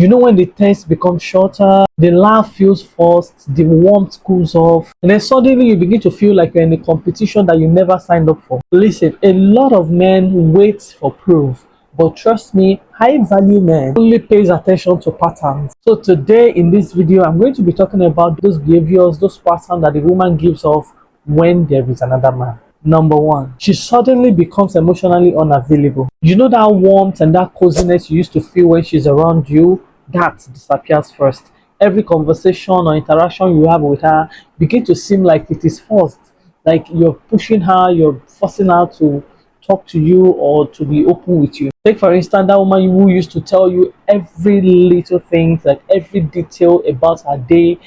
You know, when the text becomes shorter, the laugh feels forced, the warmth cools off, and then suddenly you begin to feel like you're in a competition that you never signed up for. Listen, a lot of men wait for proof, but trust me, high value men only pays attention to patterns. So today in this video, I'm going to be talking about those behaviors, those patterns that the woman gives off when there is another man. Number one, she suddenly becomes emotionally unavailable. You know that warmth and that coziness you used to feel when she's around you? That disappears first. Every conversation or interaction you have with her begin to seem like it is forced. Like you're pushing her, you're forcing her to talk to you or to be open with you. Take for instance that woman who used to tell you every little thing, like every detail about her day,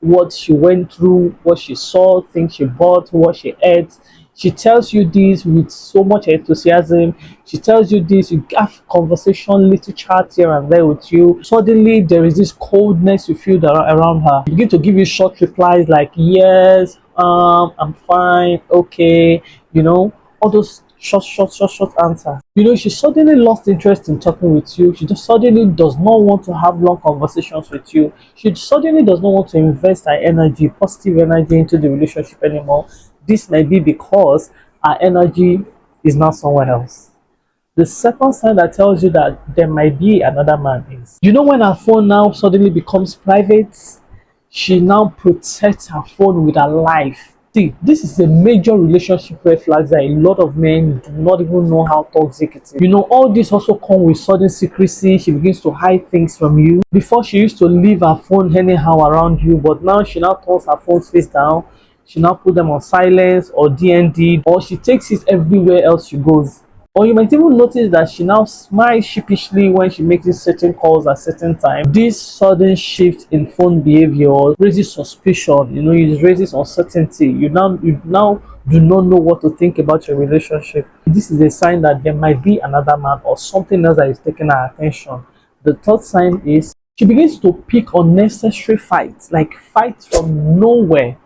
what she went through, what she saw, things she bought, what she ate. She tells you this with so much enthusiasm. She tells you this, you have conversation, little chats here and there with you. Suddenly, there is this coldness you feel around her. She begin to give you short replies like, yes, I'm fine, okay, all those short answers. She suddenly lost interest in talking with you. She just suddenly does not want to have long conversations with you. She suddenly does not want to invest her energy, positive energy, into the relationship anymore. This may be because our energy is now somewhere else. The second sign that tells you that there might be another man is, when her phone now suddenly becomes private, she now protects her phone with her life. See, this is a major relationship red flag that a lot of men do not even know how toxic it is. All this also comes with sudden secrecy. She begins to hide things from you. Before, she used to leave her phone anyhow around you, but now she now turns her phone face down. She now put them on silence or DND, or she takes it everywhere else she goes. Or you might even notice that she now smiles sheepishly when she makes certain calls at certain time. This sudden shift in phone behavior raises suspicion. It raises uncertainty. You now do not know what to think about your relationship. This is a sign that there might be another man or something else that is taking her attention. The third sign is she begins to pick unnecessary fights, like fights from nowhere.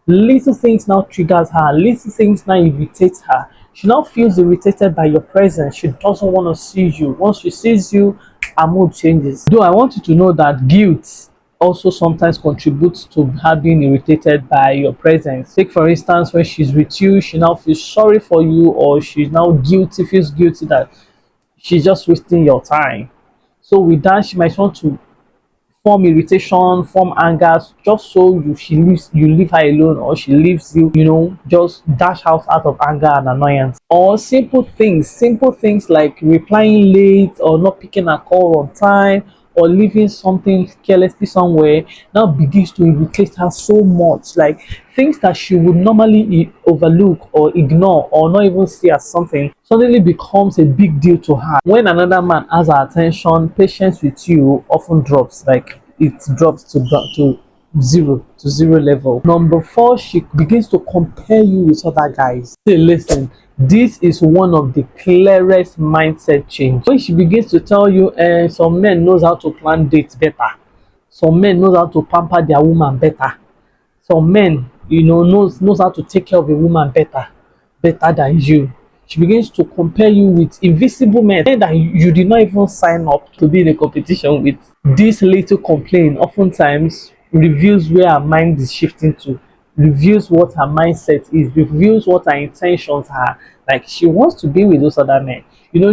Little things now triggers her, little things now irritates her. She now feels irritated by your presence. She doesn't want to see you. Once she sees you, her mood changes. Though I want you to know that guilt also sometimes contributes to her being irritated by your presence. Take for instance, when she's with you, she now feels sorry for you, or she's now feels guilty that she's just wasting your time. So with that, she might want to form irritation, form anger, just so you leave her alone, or she leaves you, just dash out of anger and annoyance. Or simple things like replying late or not picking a call on time or leaving something carelessly somewhere now begins to irritate her so much. Like things that she would normally overlook or ignore or not even see as something suddenly becomes a big deal to her. When another man has her attention, patience with you often drops. Like it drops to zero level. Number four, she begins to compare you with other guys. Say, listen, this is one of the clearest mindset change. When she begins to tell you, some men knows how to plan dates better, some men knows how to pamper their woman better, some men knows how to take care of a woman better than you. She begins to compare you with invisible men that you did not even sign up to be in a competition with. This little complaint oftentimes reveals where her mind is shifting to, reveals what her mindset is, reveals what her intentions are. Like she wants to be with those other men.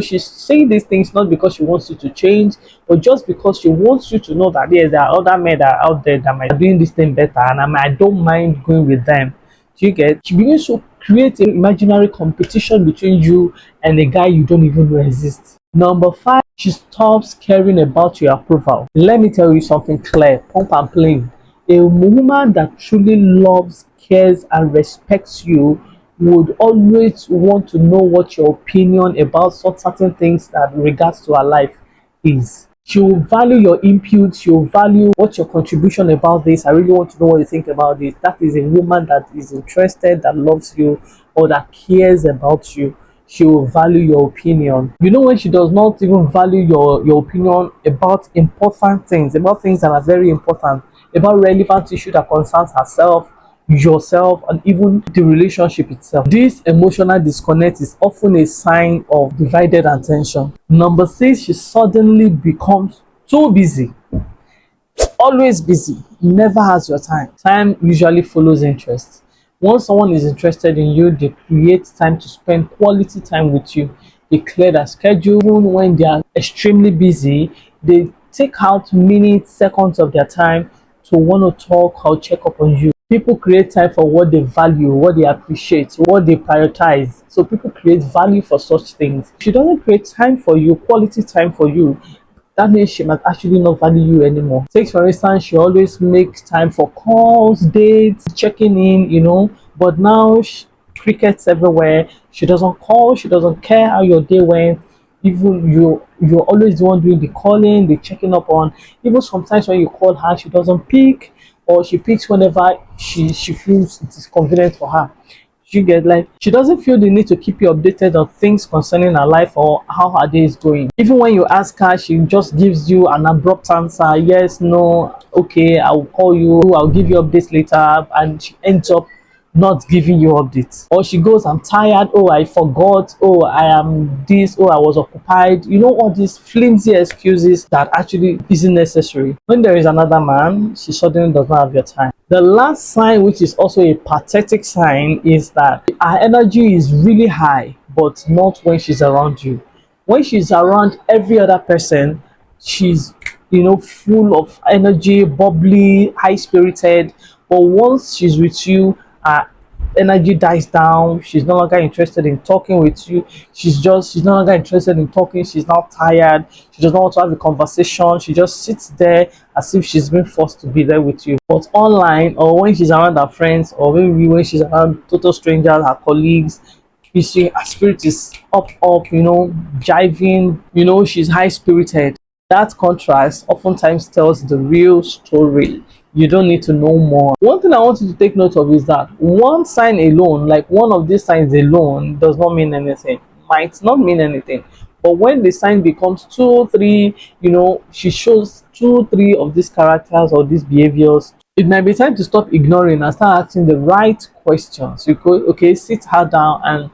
She's saying these things not because she wants you to change, but just because she wants you to know that yes, there are other men that are out there that might be doing this thing better, and I don't mind going with them. Do you get? She begins to create an imaginary competition between you and a guy you don't even know exists. Number five, she stops caring about your approval. Let me tell you something clear, pump and plain. A woman that truly loves, cares, and respects you would always want to know what your opinion about certain things that regards to her life is. She will value your input, she will value what your contribution about this. I really want to know what you think about this. That is a woman that is interested, that loves you, or that cares about you. She will value your opinion. When she does not even value your opinion about important things, about things that are very important, about relevant issues that concerns herself, yourself, and even the relationship itself. This emotional disconnect is often a sign of divided attention. Number six, she suddenly becomes too busy. always busy, never has your time. Time usually follows interest. Once someone is interested in you, they create time to spend quality time with you. They clear their schedule. Even when they are extremely busy, they take out minutes, seconds of their time to want to talk or check up on you. People create time for what they value, what they appreciate, what they prioritize. So people create value for such things. If she doesn't create time for you, quality time for you, that means she might actually not value you anymore. Take for instance, she always makes time for calls, dates, checking in, but now crickets everywhere. She doesn't call, she doesn't care how your day went. Even you're always the one doing the calling, the checking up on. Even sometimes when you call her, she doesn't pick, or she picks whenever she feels it is convenient for her. You get, like, she doesn't feel the need to keep you updated on things concerning her life or how her day is going. Even when you ask her, she just gives you an abrupt answer: yes, no, okay, I will call you, I'll give you updates later, and she ends up not giving you updates. Or she goes, I'm tired, oh, I forgot, oh, I am this, oh, I was occupied. All these flimsy excuses that actually isn't necessary. When there is another man, she suddenly does not have your time. The last sign, which is also a pathetic sign, is that her energy is really high, but not when she's around you. When she's around every other person, she's full of energy, bubbly, high spirited. But once she's with you, her energy dies down. She's no longer interested in talking with you. She's no longer interested in talking. She's now tired. She does not want to have a conversation. She just sits there as if she's been forced to be there with you. But online, or when she's around her friends, or maybe when she's around total strangers, her colleagues, you see her spirit is up, jiving, she's high spirited. That contrast oftentimes tells the real story. You don't need to know more. One thing I want you to take note of is that one sign alone, like one of these signs alone, does not mean anything. Might not mean anything. But when the sign becomes two, three, she shows two, three of these characters or these behaviors, it might be time to stop ignoring and start asking the right questions. You could, okay, sit her down and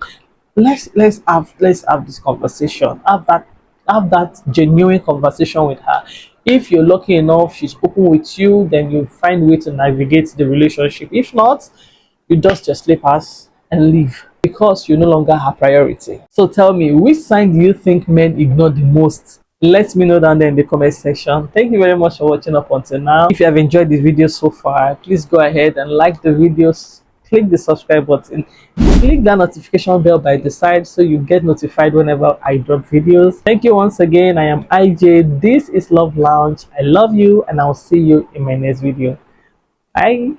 let's have this conversation. Have that genuine conversation with her. If you're lucky enough, she's open with you, then you find a way to navigate the relationship. If not, you dust your slippers and leave, because you're no longer her priority. So tell me, which sign do you think men ignore the most? Let me know down there in the comment section. Thank you very much for watching up until now. If you have enjoyed this video so far, please go ahead and like the videos, click the subscribe button, click that notification bell by the side so you get notified whenever I drop videos. Thank you once again. I am IJ. This is Love Lounge. I love you, and I'll see you in my next video. Bye.